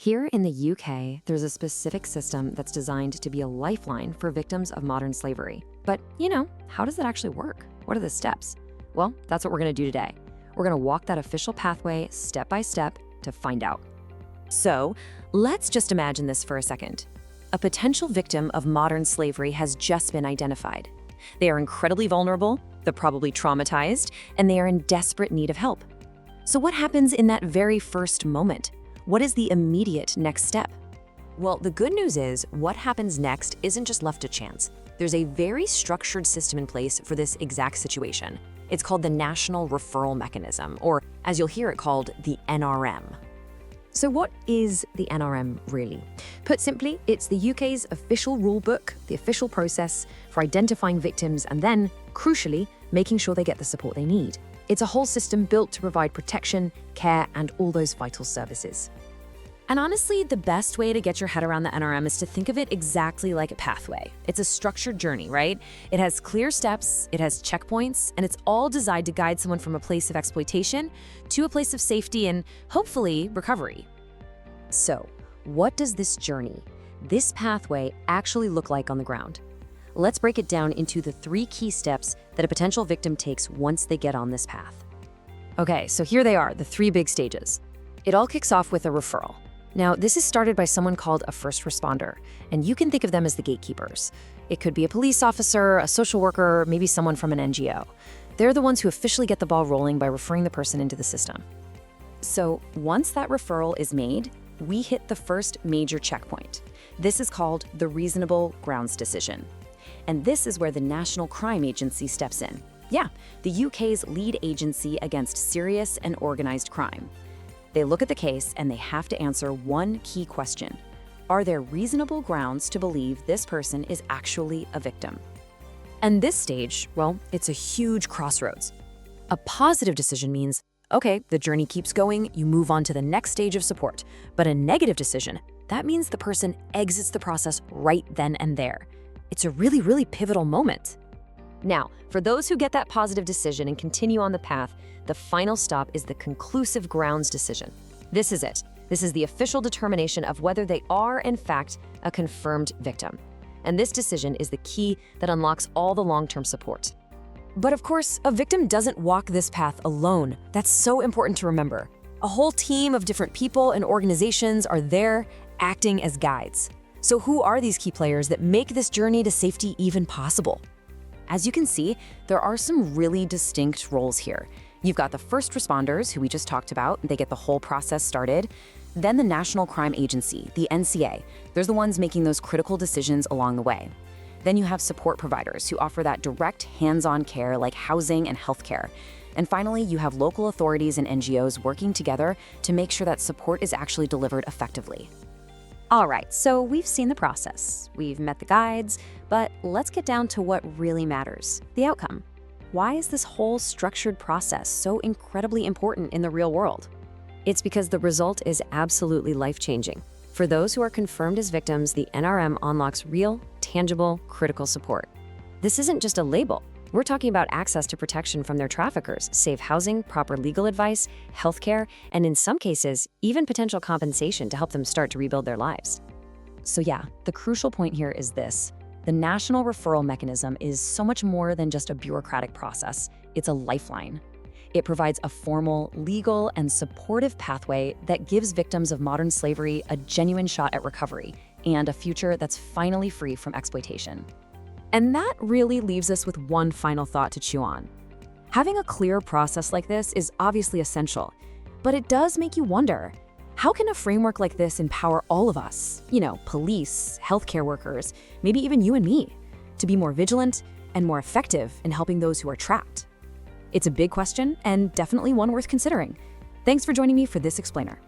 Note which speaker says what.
Speaker 1: Here in the UK, there's a specific system that's designed to be a lifeline for victims of modern slavery. But, how does that actually work? What are the steps? Well, that's what we're going to do today. We're going to walk that official pathway step by step to find out. So, let's just imagine this for a second. A potential victim of modern slavery has just been identified. They are incredibly vulnerable, they're probably traumatized, and they are in desperate need of help. So what happens in that very first moment? What is the immediate next step? Well, the good news is what happens next isn't just left to chance. There's a very structured system in place for this exact situation. It's called the National Referral Mechanism, or as you'll hear it called, the NRM. So what is the NRM really? Put simply, it's the UK's official rule book, the official process for identifying victims and then, crucially, making sure they get the support they need. It's a whole system built to provide protection, care, and all those vital services. And honestly, the best way to get your head around the NRM is to think of it exactly like a pathway. It's a structured journey, right? It has clear steps, it has checkpoints, and it's all designed to guide someone from a place of exploitation to a place of safety and, hopefully, recovery. So, what does this journey, this pathway, actually look like on the ground? Let's break it down into the 3 key steps that a potential victim takes once they get on this path. Okay, so here they are, the 3 big stages. It all kicks off with a referral. Now, this is started by someone called a first responder, and you can think of them as the gatekeepers. It could be a police officer, a social worker, maybe someone from an NGO. They're the ones who officially get the ball rolling by referring the person into the system. So once that referral is made, we hit the first major checkpoint. This is called the reasonable grounds decision. And this is where the National Crime Agency steps in. Yeah, the UK's lead agency against serious and organized crime. They look at the case and they have to answer one key question. Are there reasonable grounds to believe this person is actually a victim? And this stage, well, it's a huge crossroads. A positive decision means, okay, the journey keeps going, you move on to the next stage of support. But a negative decision, that means the person exits the process right then and there. It's a really, really pivotal moment. Now, for those who get that positive decision and continue on the path, the final stop is the conclusive grounds decision. This is it. This is the official determination of whether they are, in fact, a confirmed victim. And this decision is the key that unlocks all the long-term support. But of course, a victim doesn't walk this path alone. That's so important to remember. A whole team of different people and organizations are there acting as guides. So who are these key players that make this journey to safety even possible? As you can see, there are some really distinct roles here. You've got the first responders, who we just talked about. They get the whole process started. Then the National Crime Agency, the NCA. They're the ones making those critical decisions along the way. Then you have support providers who offer that direct hands-on care like housing and healthcare. And finally, you have local authorities and NGOs working together to make sure that support is actually delivered effectively. All right, so we've seen the process, we've met the guides, but let's get down to what really matters, the outcome. Why is this whole structured process so incredibly important in the real world? It's because the result is absolutely life-changing. For those who are confirmed as victims, the NRM unlocks real, tangible, critical support. This isn't just a label. We're talking about access to protection from their traffickers, safe housing, proper legal advice, healthcare, and in some cases, even potential compensation to help them start to rebuild their lives. So yeah, the crucial point here is this. The National Referral Mechanism is so much more than just a bureaucratic process. It's a lifeline. It provides a formal, legal, and supportive pathway that gives victims of modern slavery a genuine shot at recovery and a future that's finally free from exploitation. And that really leaves us with one final thought to chew on. Having a clear process like this is obviously essential, but it does make you wonder, how can a framework like this empower all of us, police, healthcare workers, maybe even you and me, to be more vigilant and more effective in helping those who are trapped? It's a big question and definitely one worth considering. Thanks for joining me for this explainer.